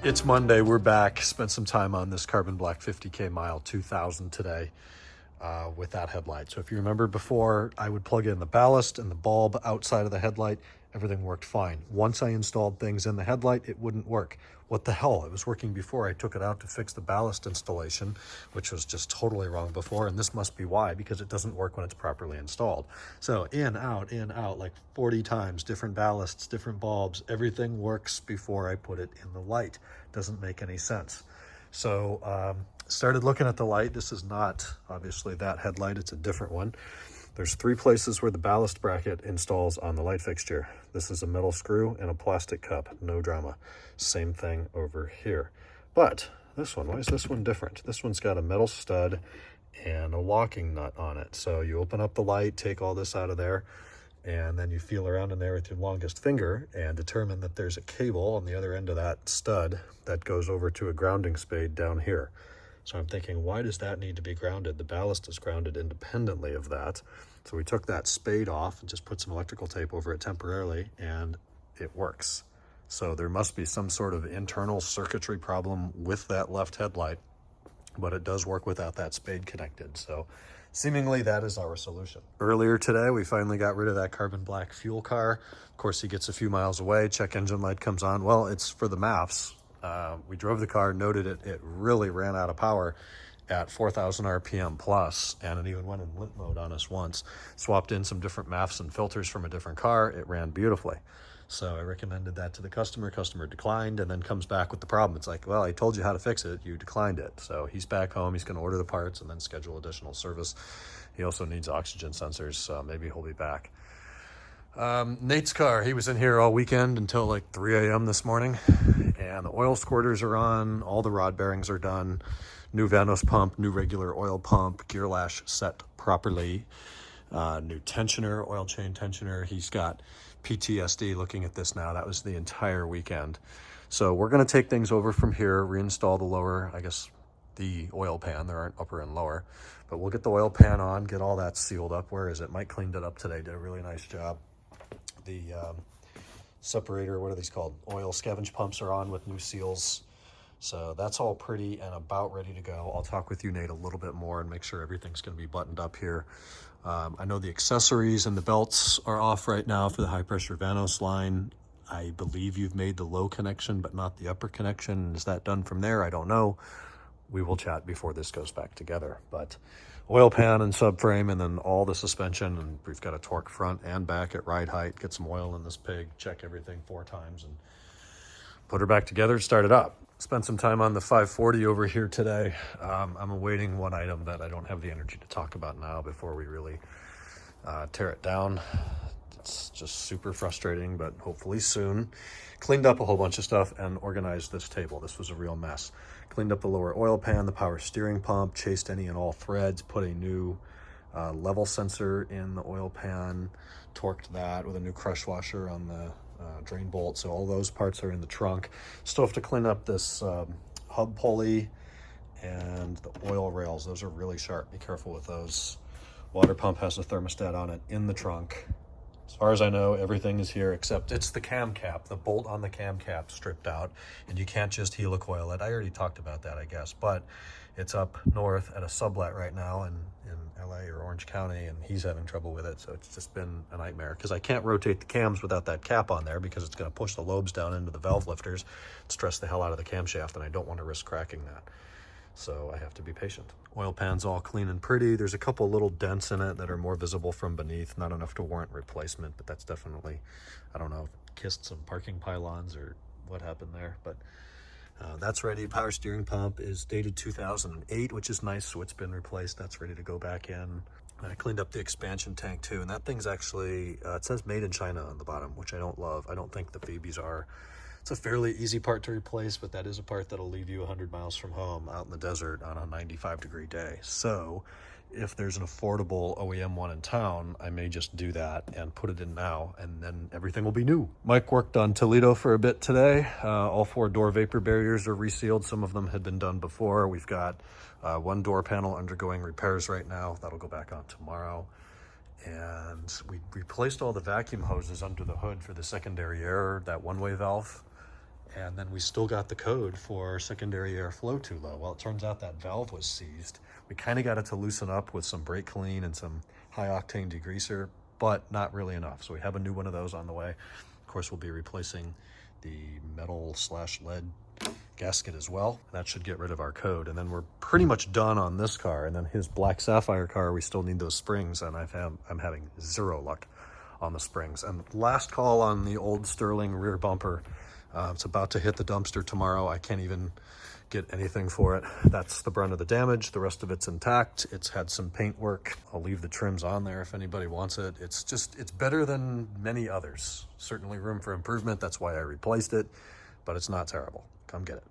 It's Monday, we're back. Spent some time on this carbon black 50K mile 2000 today with that headlight. So if you remember before, I would plug in the ballast and the bulb outside of the headlight. Everything worked fine. Once I installed things in the headlight, it wouldn't work. What the hell? It was working before. I took it out to fix the ballast installation, which was just totally wrong before. And this must be why, because it doesn't work when it's properly installed. So in, out, like 40 times, different ballasts, different bulbs, everything works before I put it in the light. Doesn't make any sense. So started looking at the light. This is not obviously that headlight, it's a different one. There's 3 places where the ballast bracket installs on the light fixture. This is a metal screw and a plastic cup, no drama. Same thing over here. But this one, why is this one different? This one's got a metal stud and a locking nut on it. So you open up the light, take all this out of there, and then you feel around in there with your longest finger and determine that there's a cable on the other end of that stud that goes over to a grounding spade down here. So I'm thinking, why does that need to be grounded? The ballast is grounded independently of that. So we took that spade off and just put some electrical tape over it temporarily, and it works. So there must be some sort of internal circuitry problem with that left headlight, but it does work without that spade connected. So seemingly that is our solution. Earlier today, we finally got rid of that carbon black fuel car. Of course, he gets a few miles away, check engine light comes on. Well, it's for the maths. We drove the car, noted it really ran out of power at 4,000 RPM plus, and it even went in limp mode on us once. Swapped in some different MAFs and filters from a different car. It ran beautifully. So I recommended that to the customer. Customer declined and then comes back with the problem. It's like, well, I told you how to fix it. You declined it. So he's back home. He's going to order the parts and then schedule additional service. He also needs oxygen sensors, so maybe he'll be back. Nate's car, he was in here all weekend until like 3 a.m. this morning, and the oil squirters are on, all the rod bearings are done, new Vanos pump, new regular oil pump, gear lash set properly, new tensioner, oil chain tensioner. He's got PTSD looking at this now. That was the entire weekend. So we're going to take things over from here, reinstall the lower, I guess, the oil pan. There aren't upper and lower, but we'll get the oil pan on, get all that sealed up. Where is it? Mike cleaned it up today, did a really nice job. The separator, what are these called? Oil scavenge pumps are on with new seals. So that's all pretty and about ready to go. I'll talk with you, Nate, a little bit more and make sure everything's going to be buttoned up here. I know the accessories and the belts are off right now for the high pressure Vanos line. I believe you've made the low connection, but not the upper connection. Is that done from there? I don't know. We will chat before this goes back together, but oil pan and subframe, and then all the suspension, and we've got a torque front and back at ride height. Get some oil in this pig, check everything 4 times, and put her back together, start it up. Spent some time on the 540 over here today. I'm awaiting one item that I don't have the energy to talk about now before we really tear it down. It's just super frustrating, but hopefully soon. Cleaned up a whole bunch of stuff and organized this table. This was a real mess. Cleaned up the lower oil pan, the power steering pump, chased any and all threads, put a new level sensor in the oil pan, torqued that with a new crush washer on the drain bolt. So all those parts are in the trunk. Still have to clean up this hub pulley and the oil rails. Those are really sharp. Be careful with those. Water pump has a thermostat on it in the trunk. As far as I know, everything is here except it's the cam cap, the bolt on the cam cap stripped out, and you can't just helicoil it. I already talked about that, I guess, but it's up north at a sublet right now in LA or Orange County, and he's having trouble with it. So it's just been a nightmare because I can't rotate the cams without that cap on there because it's going to push the lobes down into the valve lifters, stress the hell out of the camshaft, and I don't want to risk cracking that. So I have to be patient. Oil pan's all clean and pretty. There's a couple little dents in it that are more visible from beneath, not enough to warrant replacement, but that's definitely, I don't know, kissed some parking pylons or what happened there, but that's ready. Power steering pump is dated 2008, which is nice, so it's been replaced. That's ready to go back in. And I cleaned up the expansion tank too, and that thing's actually, it says made in China on the bottom, which I don't love. I don't think the Phoebes are. It's a fairly easy part to replace, but that is a part that'll leave you 100 miles from home out in the desert on a 95-degree day. So if there's an affordable OEM one in town, I may just do that and put it in now, and then everything will be new. Mike worked on Toledo for a bit today. All 4 door vapor barriers are resealed. Some of them had been done before. We've got 1 door panel undergoing repairs right now. That'll go back on tomorrow. And we replaced all the vacuum hoses under the hood for the secondary air, that one-way valve. And then we still got the code for secondary airflow too low. Well, it turns out that valve was seized. We kind of got it to loosen up with some brake clean and some high octane degreaser, but not really enough. So we have a new one of those on the way. Of course, we'll be replacing the metal/lead gasket as well. That should get rid of our code. And then we're pretty much done on this car. And then his black sapphire car, we still need those springs, and I'm having zero luck on the springs. And last call on the old Sterling rear bumper. It's about to hit the dumpster tomorrow. I can't even get anything for it. That's the brunt of the damage. The rest of it's intact. It's had some paint work. I'll leave the trims on there if anybody wants it. It's better than many others. Certainly room for improvement. That's why I replaced it, but it's not terrible. Come get it.